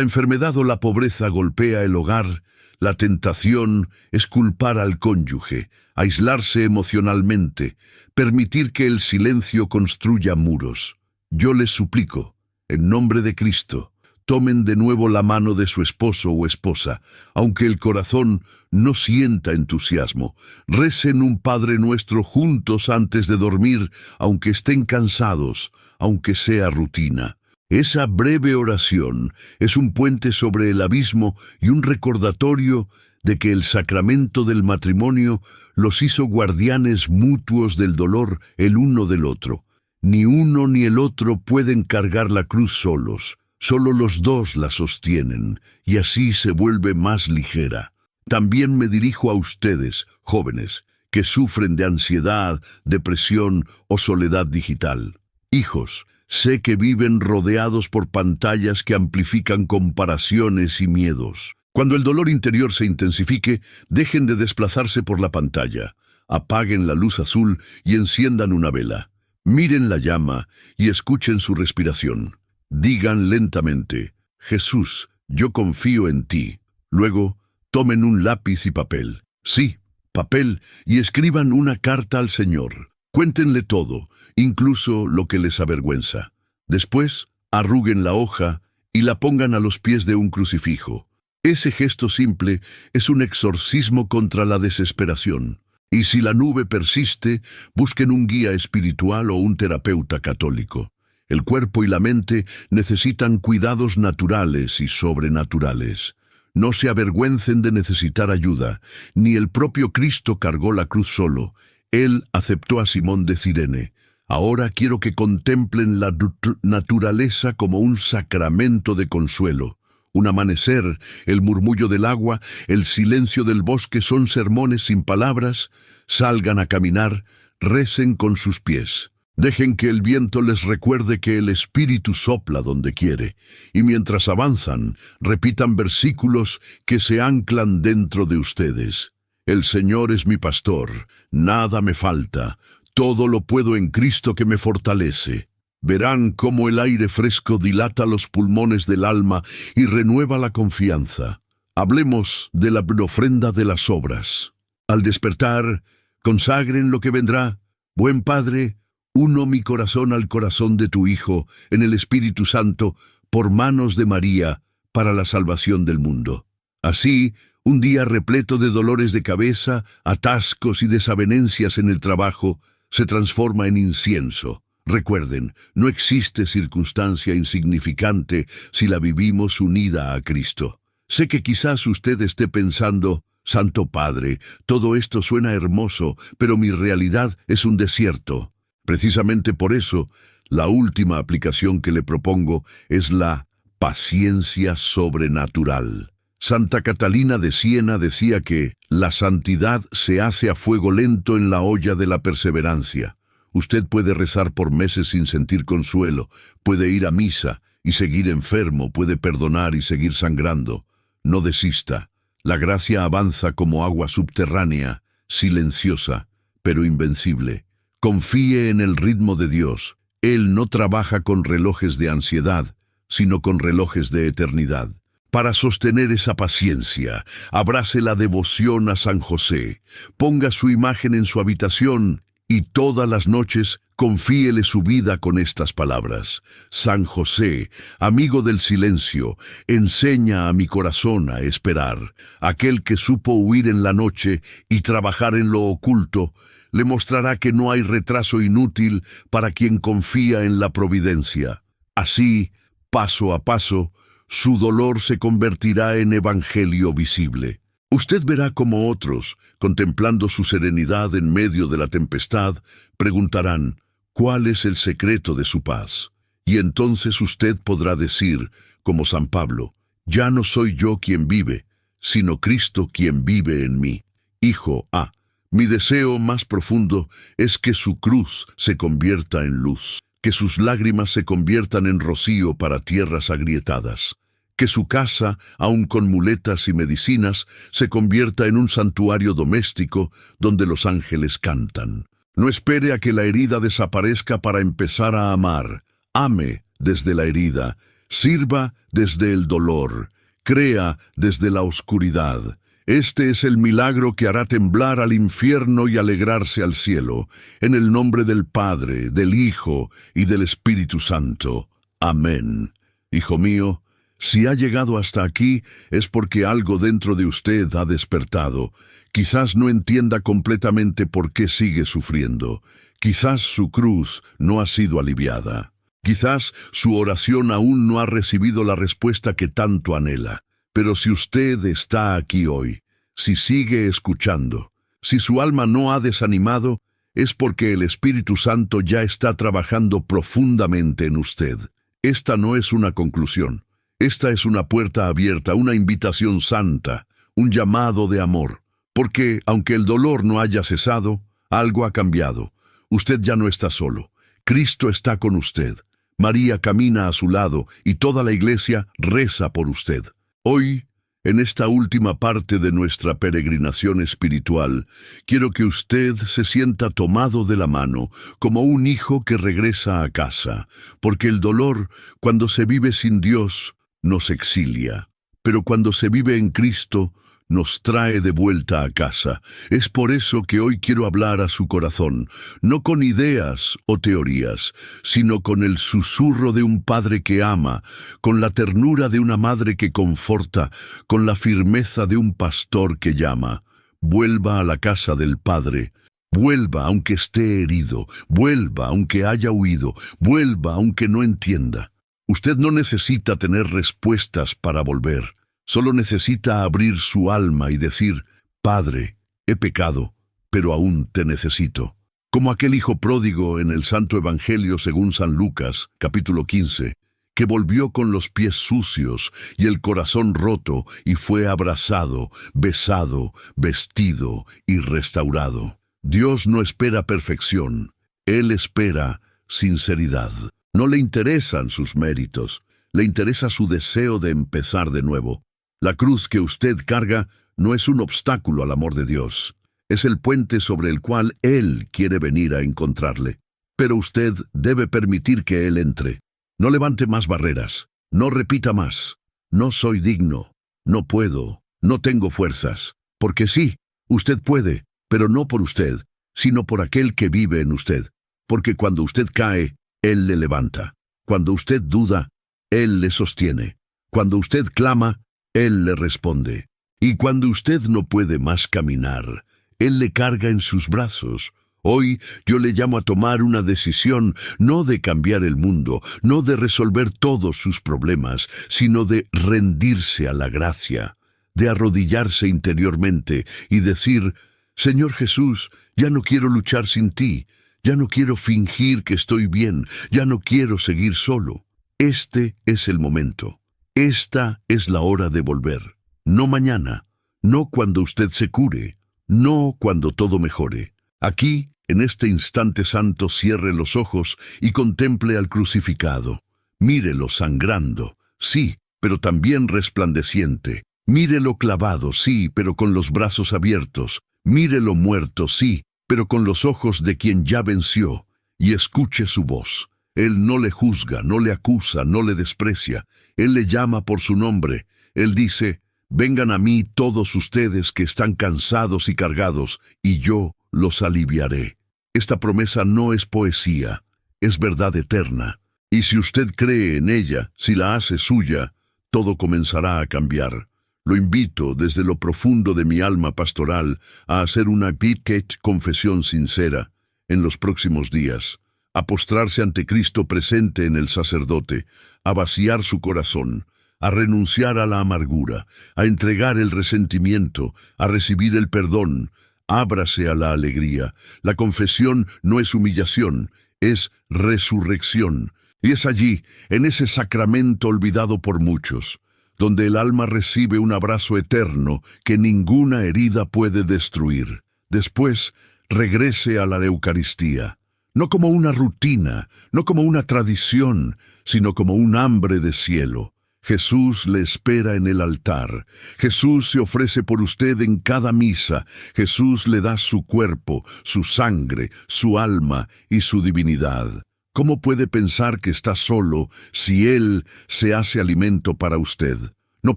enfermedad o la pobreza golpea el hogar, la tentación es culpar al cónyuge, aislarse emocionalmente, permitir que el silencio construya muros. Yo les suplico, en nombre de Cristo, tomen de nuevo la mano de su esposo o esposa, aunque el corazón no sienta entusiasmo. Recen un Padre Nuestro juntos antes de dormir, aunque estén cansados, aunque sea rutina. Esa breve oración es un puente sobre el abismo y un recordatorio de que el sacramento del matrimonio los hizo guardianes mutuos del dolor el uno del otro. Ni uno ni el otro pueden cargar la cruz solos. Solo los dos la sostienen, y así se vuelve más ligera. También me dirijo a ustedes, jóvenes, que sufren de ansiedad, depresión o soledad digital. Hijos, sé que viven rodeados por pantallas que amplifican comparaciones y miedos. Cuando el dolor interior se intensifique, dejen de desplazarse por la pantalla. Apaguen la luz azul y enciendan una vela. Miren la llama y escuchen su respiración. Digan lentamente: Jesús, yo confío en ti. Luego, tomen un lápiz y papel. Sí, papel, y escriban una carta al Señor. Cuéntenle todo, incluso lo que les avergüenza. Después, arruguen la hoja y la pongan a los pies de un crucifijo. Ese gesto simple es un exorcismo contra la desesperación. Y si la nube persiste, busquen un guía espiritual o un terapeuta católico. El cuerpo y la mente necesitan cuidados naturales y sobrenaturales. No se avergüencen de necesitar ayuda. Ni el propio Cristo cargó la cruz solo. Él aceptó a Simón de Cirene. Ahora quiero que contemplen la naturaleza como un sacramento de consuelo. Un amanecer, el murmullo del agua, el silencio del bosque son sermones sin palabras. Salgan a caminar, recen con sus pies. Dejen que el viento les recuerde que el Espíritu sopla donde quiere, y mientras avanzan, repitan versículos que se anclan dentro de ustedes. El Señor es mi pastor, nada me falta, todo lo puedo en Cristo que me fortalece. Verán cómo el aire fresco dilata los pulmones del alma y renueva la confianza. Hablemos de la ofrenda de las obras. Al despertar, consagren lo que vendrá. Buen Padre, uno mi corazón al corazón de tu Hijo, en el Espíritu Santo, por manos de María, para la salvación del mundo. Así, un día repleto de dolores de cabeza, atascos y desavenencias en el trabajo, se transforma en incienso. Recuerden, no existe circunstancia insignificante si la vivimos unida a Cristo. Sé que quizás usted esté pensando, Santo Padre, todo esto suena hermoso, pero mi realidad es un desierto. Precisamente por eso, la última aplicación que le propongo es la paciencia sobrenatural. Santa Catalina de Siena decía que la santidad se hace a fuego lento en la olla de la perseverancia. Usted puede rezar por meses sin sentir consuelo, puede ir a misa y seguir enfermo, puede perdonar y seguir sangrando. No desista. La gracia avanza como agua subterránea, silenciosa, pero invencible. Confíe en el ritmo de Dios. Él no trabaja con relojes de ansiedad, sino con relojes de eternidad. Para sostener esa paciencia, abrace la devoción a San José. Ponga su imagen en su habitación y todas las noches confíele su vida con estas palabras. San José, amigo del silencio, enseña a mi corazón a esperar. Aquel que supo huir en la noche y trabajar en lo oculto, le mostrará que no hay retraso inútil para quien confía en la providencia. Así, paso a paso, su dolor se convertirá en evangelio visible. Usted verá cómo otros, contemplando su serenidad en medio de la tempestad, preguntarán, ¿cuál es el secreto de su paz? Y entonces usted podrá decir, como San Pablo, ya no soy yo quien vive, sino Cristo quien vive en mí. Hijo A, mi deseo más profundo es que su cruz se convierta en luz, que sus lágrimas se conviertan en rocío para tierras agrietadas, que su casa, aun con muletas y medicinas, se convierta en un santuario doméstico donde los ángeles cantan. No espere a que la herida desaparezca para empezar a amar. Ame desde la herida, sirva desde el dolor, crea desde la oscuridad. Este es el milagro que hará temblar al infierno y alegrarse al cielo. En el nombre del Padre, del Hijo y del Espíritu Santo. Amén. Hijo mío, si ha llegado hasta aquí es porque algo dentro de usted ha despertado. Quizás no entienda completamente por qué sigue sufriendo. Quizás su cruz no ha sido aliviada. Quizás su oración aún no ha recibido la respuesta que tanto anhela. Pero si usted está aquí hoy, si sigue escuchando, si su alma no ha desanimado, es porque el Espíritu Santo ya está trabajando profundamente en usted. Esta no es una conclusión. Esta es una puerta abierta, una invitación santa, un llamado de amor. Porque, aunque el dolor no haya cesado, algo ha cambiado. Usted ya no está solo. Cristo está con usted. María camina a su lado y toda la iglesia reza por usted. Hoy, en esta última parte de nuestra peregrinación espiritual, quiero que usted se sienta tomado de la mano, como un hijo que regresa a casa, porque el dolor, cuando se vive sin Dios, nos exilia, pero cuando se vive en Cristo, nos trae de vuelta a casa. Es por eso que hoy quiero hablar a su corazón, no con ideas o teorías, sino con el susurro de un padre que ama, con la ternura de una madre que conforta, con la firmeza de un pastor que llama. Vuelva a la casa del Padre, Vuelva aunque esté herido, vuelva aunque haya huido, vuelva aunque no entienda. Usted no necesita tener respuestas para volver, solo necesita abrir su alma y decir: Padre, he pecado, pero aún te necesito. Como aquel hijo pródigo en el Santo Evangelio según San Lucas, capítulo 15, que volvió con los pies sucios y el corazón roto y fue abrazado, besado, vestido y restaurado. Dios no espera perfección, Él espera sinceridad. No le interesan sus méritos, le interesa su deseo de empezar de nuevo. La cruz que usted carga no es un obstáculo al amor de Dios. Es el puente sobre el cual Él quiere venir a encontrarle. Pero usted debe permitir que Él entre. No levante más barreras, no repita más. No soy digno, no puedo, no tengo fuerzas. Porque sí, usted puede, pero no por usted, sino por aquel que vive en usted. Porque cuando usted cae, Él le levanta. Cuando usted duda, Él le sostiene. Cuando usted clama, Él le responde. Y cuando usted no puede más caminar, Él le carga en sus brazos. Hoy yo le llamo a tomar una decisión, no de cambiar el mundo, no de resolver todos sus problemas, sino de rendirse a la gracia, de arrodillarse interiormente y decir: Señor Jesús, ya no quiero luchar sin ti, ya no quiero fingir que estoy bien, ya no quiero seguir solo. Este es el momento. Esta es la hora de volver. No mañana, no cuando usted se cure, no cuando todo mejore. Aquí, en este instante santo, cierre los ojos y contemple al crucificado. Mírelo sangrando, sí, pero también resplandeciente. Mírelo clavado, sí, pero con los brazos abiertos. Mírelo muerto, sí, pero con los ojos de quien ya venció. Y escuche su voz. Él no le juzga, no le acusa, no le desprecia. Él le llama por su nombre. Él dice: Vengan a mí todos ustedes que están cansados y cargados, y yo los aliviaré. Esta promesa no es poesía, es verdad eterna. Y si usted cree en ella, si la hace suya, todo comenzará a cambiar. Lo invito desde lo profundo de mi alma pastoral a hacer una pequeña confesión sincera en los próximos días, a postrarse ante Cristo presente en el sacerdote, a vaciar su corazón, a renunciar a la amargura, a entregar el resentimiento, a recibir el perdón. Ábrase a la alegría. La confesión no es humillación, es resurrección. Y es allí, en ese sacramento olvidado por muchos, donde el alma recibe un abrazo eterno que ninguna herida puede destruir. Después, regrese a la Eucaristía, no como una rutina, no como una tradición, sino como un hambre de cielo. Jesús le espera en el altar. Jesús se ofrece por usted en cada misa. Jesús le da su cuerpo, su sangre, su alma y su divinidad. ¿Cómo puede pensar que está solo si Él se hace alimento para usted? No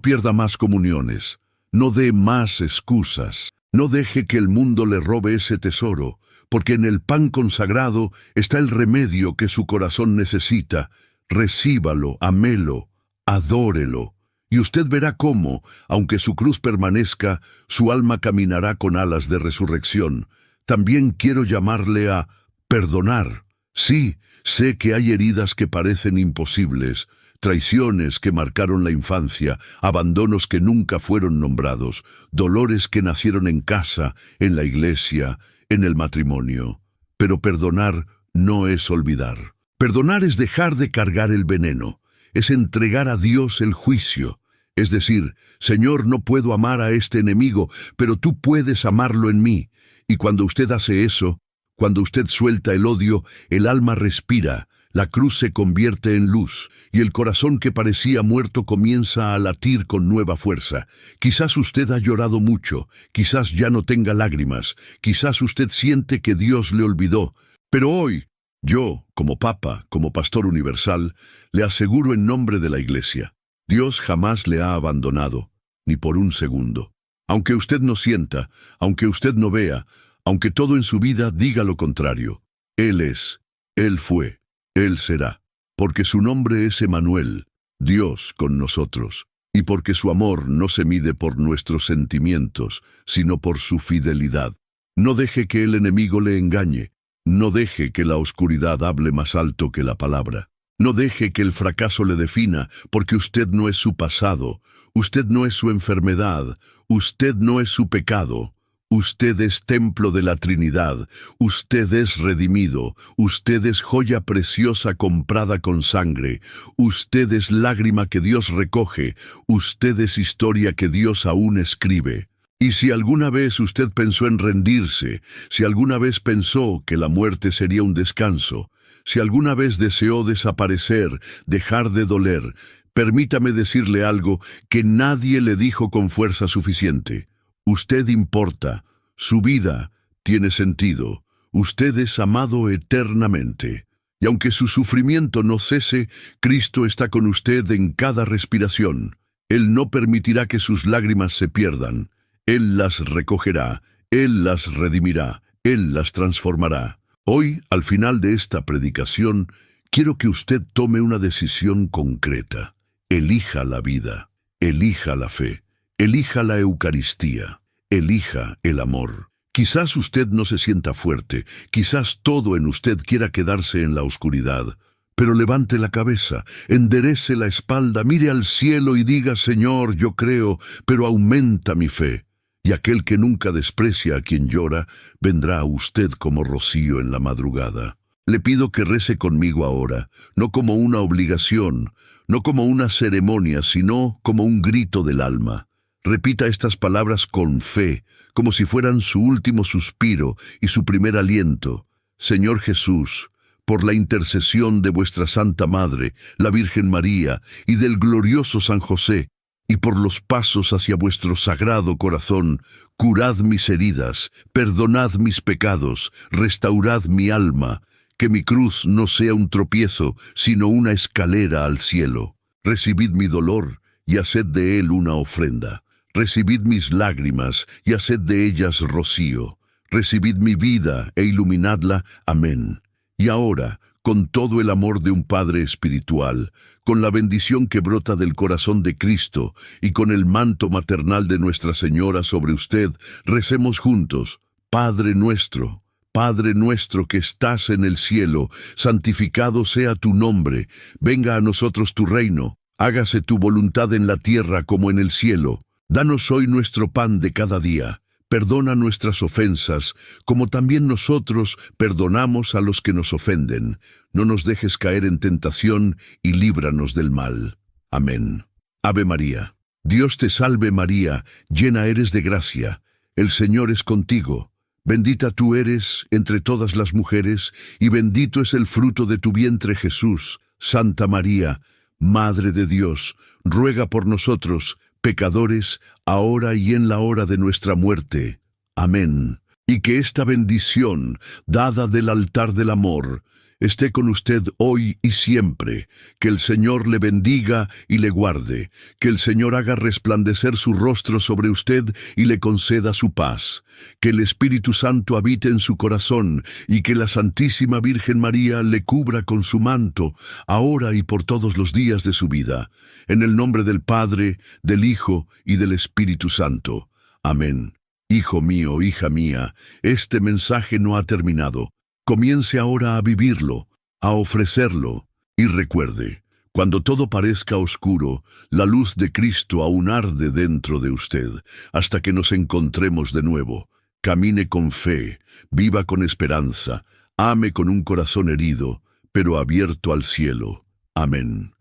pierda más comuniones. No dé más excusas. No deje que el mundo le robe ese tesoro, porque en el pan consagrado está el remedio que su corazón necesita. Recíbalo, amélo, adórelo, y usted verá cómo, aunque su cruz permanezca, su alma caminará con alas de resurrección. También quiero llamarle a perdonar. Sí, sé que hay heridas que parecen imposibles, traiciones que marcaron la infancia, abandonos que nunca fueron nombrados, dolores que nacieron en casa, en la iglesia, en el matrimonio. Pero perdonar no es olvidar. Perdonar es dejar de cargar el veneno. Es entregar a Dios el juicio. Es decir: Señor, no puedo amar a este enemigo, pero tú puedes amarlo en mí. Y cuando usted hace eso, cuando usted suelta el odio, el alma respira, la cruz se convierte en luz, y el corazón que parecía muerto comienza a latir con nueva fuerza. Quizás usted ha llorado mucho, quizás ya no tenga lágrimas, quizás usted siente que Dios le olvidó, pero hoy, yo, como Papa, como Pastor Universal, le aseguro en nombre de la Iglesia: Dios jamás le ha abandonado, ni por un segundo. Aunque usted no sienta, aunque usted no vea, aunque todo en su vida diga lo contrario, Él es, Él fue, Él será, porque su nombre es Emmanuel, Dios con nosotros, y porque su amor no se mide por nuestros sentimientos, sino por su fidelidad. No deje que el enemigo le engañe. No deje que la oscuridad hable más alto que la palabra. No deje que el fracaso le defina, porque usted no es su pasado, usted no es su enfermedad, usted no es su pecado. Usted es templo de la Trinidad, usted es redimido, usted es joya preciosa comprada con sangre, usted es lágrima que Dios recoge, usted es historia que Dios aún escribe. Y si alguna vez usted pensó en rendirse, si alguna vez pensó que la muerte sería un descanso, si alguna vez deseó desaparecer, dejar de doler, permítame decirle algo que nadie le dijo con fuerza suficiente. Usted importa, su vida tiene sentido, usted es amado eternamente. Y aunque su sufrimiento no cese, Cristo está con usted en cada respiración. Él no permitirá que sus lágrimas se pierdan. Él las recogerá, Él las redimirá, Él las transformará. Hoy, al final de esta predicación, quiero que usted tome una decisión concreta. Elija la vida, elija la fe, elija la Eucaristía. Elija el amor. Quizás usted no se sienta fuerte, quizás todo en usted quiera quedarse en la oscuridad, pero levante la cabeza, enderece la espalda, mire al cielo y diga: Señor, yo creo, pero aumenta mi fe. Y aquel que nunca desprecia a quien llora, vendrá a usted como rocío en la madrugada. Le pido que rece conmigo ahora, no como una obligación, no como una ceremonia, sino como un grito del alma. Repita estas palabras con fe, como si fueran su último suspiro y su primer aliento. Señor Jesús, por la intercesión de vuestra Santa Madre, la Virgen María, y del glorioso San José, y por los pasos hacia vuestro sagrado corazón, curad mis heridas, perdonad mis pecados, restaurad mi alma, que mi cruz no sea un tropiezo, sino una escalera al cielo. Recibid mi dolor y haced de él una ofrenda. Recibid mis lágrimas y haced de ellas rocío. Recibid mi vida e iluminadla. Amén. Y ahora, con todo el amor de un Padre espiritual, con la bendición que brota del corazón de Cristo y con el manto maternal de Nuestra Señora sobre usted, recemos juntos. Padre nuestro que estás en el cielo, santificado sea tu nombre. Venga a nosotros tu reino. Hágase tu voluntad en la tierra como en el cielo. Danos hoy nuestro pan de cada día. Perdona nuestras ofensas, como también nosotros perdonamos a los que nos ofenden. No nos dejes caer en tentación y líbranos del mal. Amén. Ave María. Dios te salve María, llena eres de gracia. El Señor es contigo. Bendita tú eres entre todas las mujeres, y bendito es el fruto de tu vientre Jesús. Santa María, Madre de Dios, ruega por nosotros, pecadores, ahora y en la hora de nuestra muerte. Amén. Y que esta bendición, dada del altar del amor, esté con usted hoy y siempre. Que el Señor le bendiga y le guarde. Que el Señor haga resplandecer su rostro sobre usted y le conceda su paz. Que el Espíritu Santo habite en su corazón y que la Santísima Virgen María le cubra con su manto, ahora y por todos los días de su vida. En el nombre del Padre, del Hijo y del Espíritu Santo. Amén. Hijo mío, hija mía, este mensaje no ha terminado. Comience ahora a vivirlo, a ofrecerlo, y recuerde, cuando todo parezca oscuro, la luz de Cristo aún arde dentro de usted, hasta que nos encontremos de nuevo. Camine con fe, viva con esperanza, ame con un corazón herido, pero abierto al cielo. Amén.